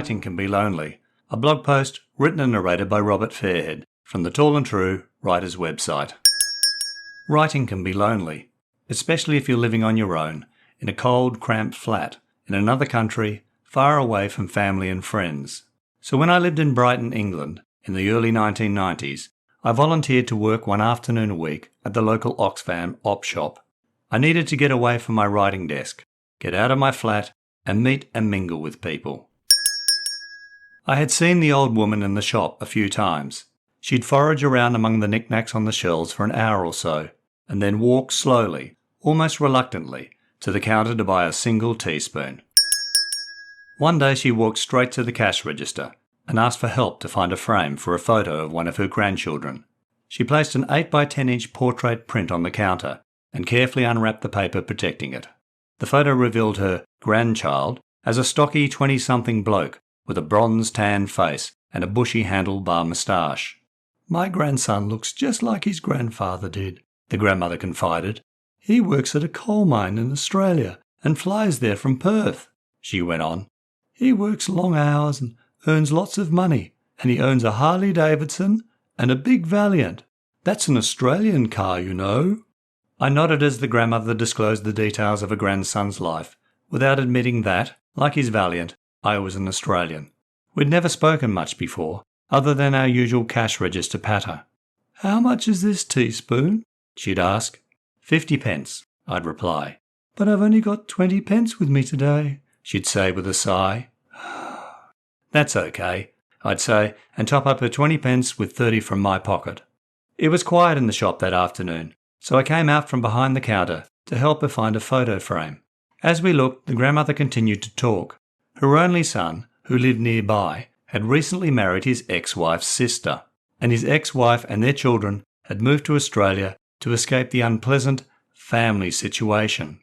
Writing Can Be Lonely, a blog post written and narrated by Robert Fairhead from the Tall and True writers' website. Writing can be lonely, especially if you're living on your own, in a cold, cramped flat, in another country, far away from family and friends. So when I lived in Brighton, England, in the early 1990s, I volunteered to work one afternoon a week at the local Oxfam op shop. I needed to get away from my writing desk, get out of my flat, and meet and mingle with people. I had seen the old woman in the shop a few times. She'd forage around among the knickknacks on the shelves for an hour or so, and then walk slowly, almost reluctantly, to the counter to buy a single teaspoon. One day she walked straight to the cash register and asked for help to find a frame for a photo of one of her grandchildren. She placed an 8x10-inch portrait print on the counter and carefully unwrapped the paper protecting it. The photo revealed her grandchild as a stocky 20-something bloke with a bronze-tan face and a bushy handlebar moustache. "My grandson looks just like his grandfather did," the grandmother confided. "He works at a coal mine in Australia and flies there from Perth," she went on. "He works long hours and earns lots of money, and he owns a Harley Davidson and a big Valiant. That's an Australian car, you know." I nodded as the grandmother disclosed the details of her grandson's life, without admitting that, like his Valiant, I was an Australian. We'd never spoken much before, other than our usual cash register patter. "How much is this teaspoon?" she'd ask. 50 pence, I'd reply. "But I've only got 20 pence with me today," she'd say with a sigh. "That's okay," I'd say, and top up her 20 pence with 30 from my pocket. It was quiet in the shop that afternoon, so I came out from behind the counter to help her find a photo frame. As we looked, the grandmother continued to talk. Her only son, who lived nearby, had recently married his ex-wife's sister, and his ex-wife and their children had moved to Australia to escape the unpleasant family situation.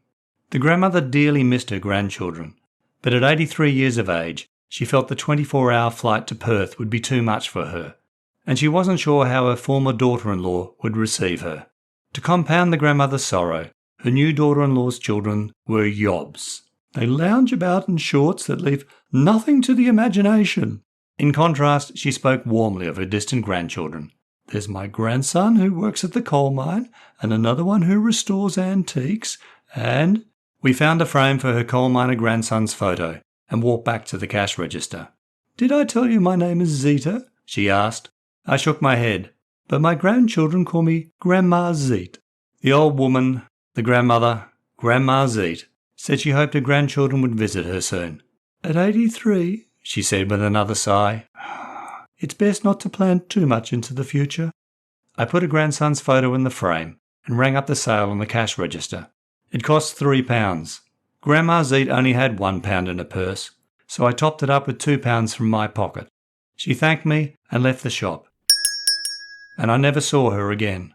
The grandmother dearly missed her grandchildren, but at 83 years of age, she felt the 24-hour flight to Perth would be too much for her, and she wasn't sure how her former daughter-in-law would receive her. To compound the grandmother's sorrow, her new daughter-in-law's children were yobs. They lounge about in shorts that leave nothing to the imagination. In contrast, she spoke warmly of her distant grandchildren. "There's my grandson who works at the coal mine, and another one who restores antiques, and—" We found a frame for her coal miner grandson's photo and walked back to the cash register. "Did I tell you my name is Zita?" she asked. I shook my head, but my grandchildren call me Grandma Zeet. The old woman, the grandmother, Grandma Zeet, said she hoped her grandchildren would visit her soon. "At 83, she said with another sigh, "it's best not to plan too much into the future." I put her grandson's photo in the frame and rang up the sale on the cash register. It cost £3. Grandma Zeet only had £1 in her purse, so I topped it up with £2 from my pocket. She thanked me and left the shop, and I never saw her again.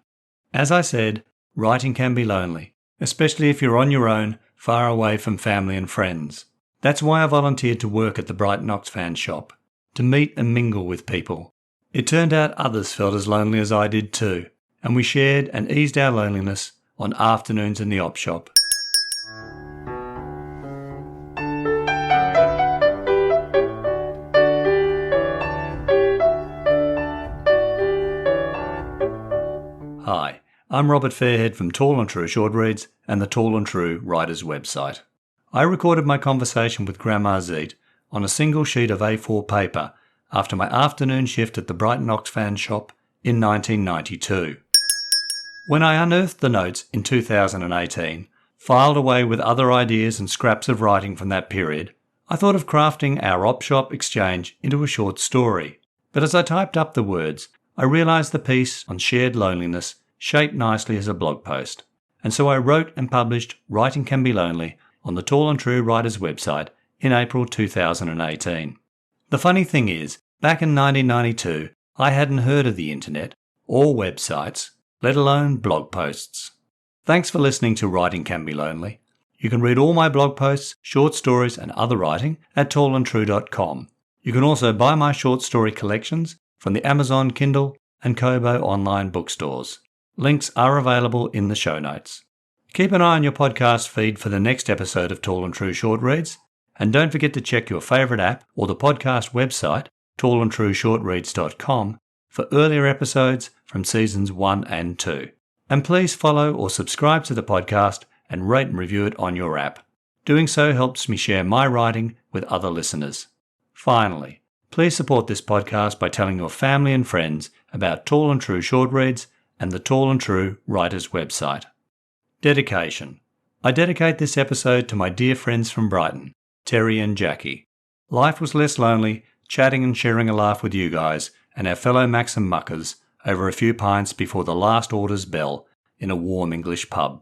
As I said, writing can be lonely, especially if you're on your own, far away from family and friends. That's why I volunteered to work at the Brighton Oxfam shop, to meet and mingle with people. It turned out others felt as lonely as I did too, and we shared and eased our loneliness on afternoons in the op shop. Hi, I'm Robert Fairhead from Tall and True Short Reads and the Tall and True writers' website. I recorded my conversation with Grandma Zeet on a single sheet of A4 paper after my afternoon shift at the Brighton Oxfam shop in 1992. When I unearthed the notes in 2018, filed away with other ideas and scraps of writing from that period, I thought of crafting our op shop exchange into a short story. But as I typed up the words, I realised the piece on shared loneliness shaped nicely as a blog post, and so I wrote and published Writing Can Be Lonely on the Tall and True writers' website in April 2018. The funny thing is, back in 1992, I hadn't heard of the internet or websites, let alone blog posts. Thanks for listening to Writing Can Be Lonely. You can read all my blog posts, short stories and other writing at tallandtrue.com. You can also buy my short story collections from the Amazon Kindle and Kobo online bookstores. Links are available in the show notes. Keep an eye on your podcast feed for the next episode of Tall and True Short Reads, And don't forget to check your favourite app or the podcast website, tallandtrueshortreads.com, for earlier episodes from seasons 1 and 2. And please follow or subscribe to the podcast and rate and review it on your app. Doing so helps me share my writing with other listeners. Finally, please support this podcast by telling your family and friends about Tall and True Short Reads and the Tall and True Writers website. Dedication. I dedicate this episode to my dear friends from Brighton, Terry and Jacquie. Life was less lonely, chatting and sharing a laugh with you guys and our fellow Maxim muckers over a few pints before the last order's bell in a warm English pub.